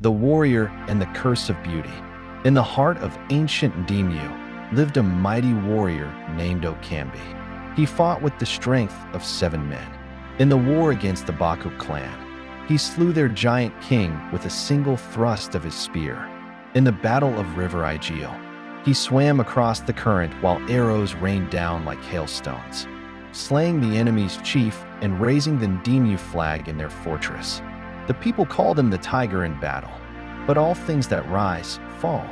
The Warrior and the Curse of Beauty. In the heart of ancient Ndemu lived a mighty warrior named Okanbi. He fought with the strength of 7 men. In the war against the Baku clan, he slew their giant king with a single thrust of his spear. In the Battle of River Igeo, he swam across the current while arrows rained down like hailstones, slaying the enemy's chief and raising the Ndemu flag in their fortress. The people called him the tiger in battle, but all things that rise, fall.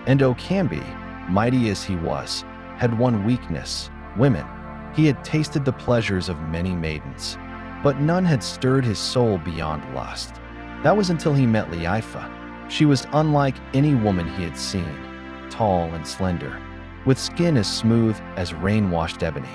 And Okanbi, mighty as he was, had one weakness: women. He had tasted the pleasures of many maidens, but none had stirred his soul beyond lust. That was until he met Liaifa. She was unlike any woman he had seen, tall and slender, with skin as smooth as rain-washed ebony.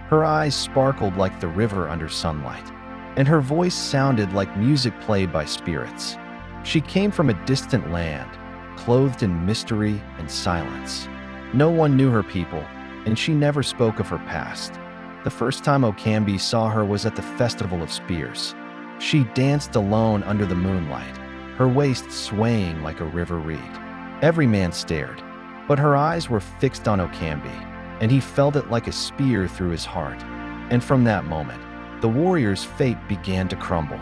Her eyes sparkled like the river under sunlight, and her voice sounded like music played by spirits. She came from a distant land, clothed in mystery and silence. No one knew her people, and she never spoke of her past. The first time Okanbi saw her was at the Festival of Spears. She danced alone under the moonlight, her waist swaying like a river reed. Every man stared, but her eyes were fixed on Okanbi, and he felt it like a spear through his heart. And from that moment, the warrior's fate began to crumble.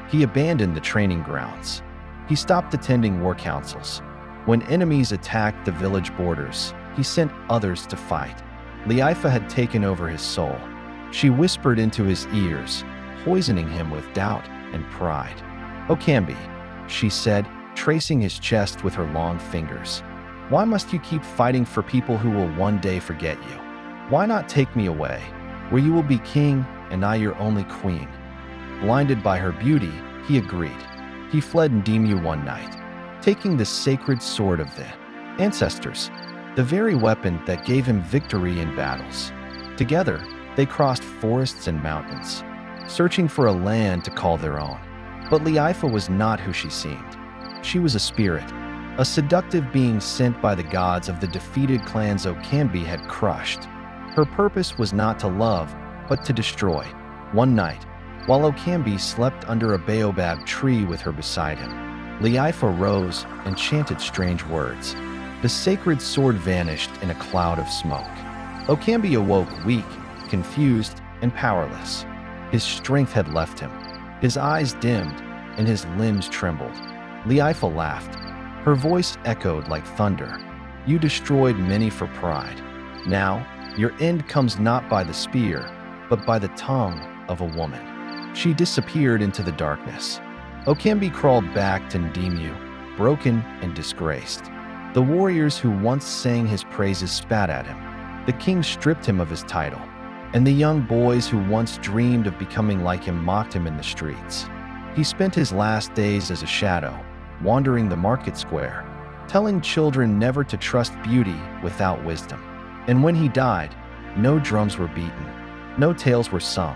He abandoned the training grounds. He stopped attending war councils. When enemies attacked the village borders, he sent others to fight. Liaifa had taken over his soul. She whispered into his ears, poisoning him with doubt and pride. "Okanbi," she said, tracing his chest with her long fingers, "why must you keep fighting for people who will one day forget you? Why not take me away, where you will be king and I your only queen?" Blinded by her beauty, he agreed. He fled Ndemu one night, taking the sacred sword of the ancestors, the very weapon that gave him victory in battles. Together, they crossed forests and mountains, searching for a land to call their own. But Liaifa was not who she seemed. She was a spirit, a seductive being sent by the gods of the defeated clans Okanbi had crushed. Her purpose was not to love, but to destroy. One night, while Okanbi slept under a baobab tree with her beside him, Liaifa rose and chanted strange words. The sacred sword vanished in a cloud of smoke. Okanbi awoke weak, confused, and powerless. His strength had left him. His eyes dimmed, and his limbs trembled. Liaifa laughed. Her voice echoed like thunder. "You destroyed many for pride. Now, your end comes not by the spear, but by the tongue of a woman." She disappeared into the darkness. Okanbi crawled back to Ndemu, broken and disgraced. The warriors who once sang his praises spat at him. The king stripped him of his title, and the young boys who once dreamed of becoming like him mocked him in the streets. He spent his last days as a shadow, wandering the market square, telling children never to trust beauty without wisdom. And when he died, no drums were beaten, no tales were sung,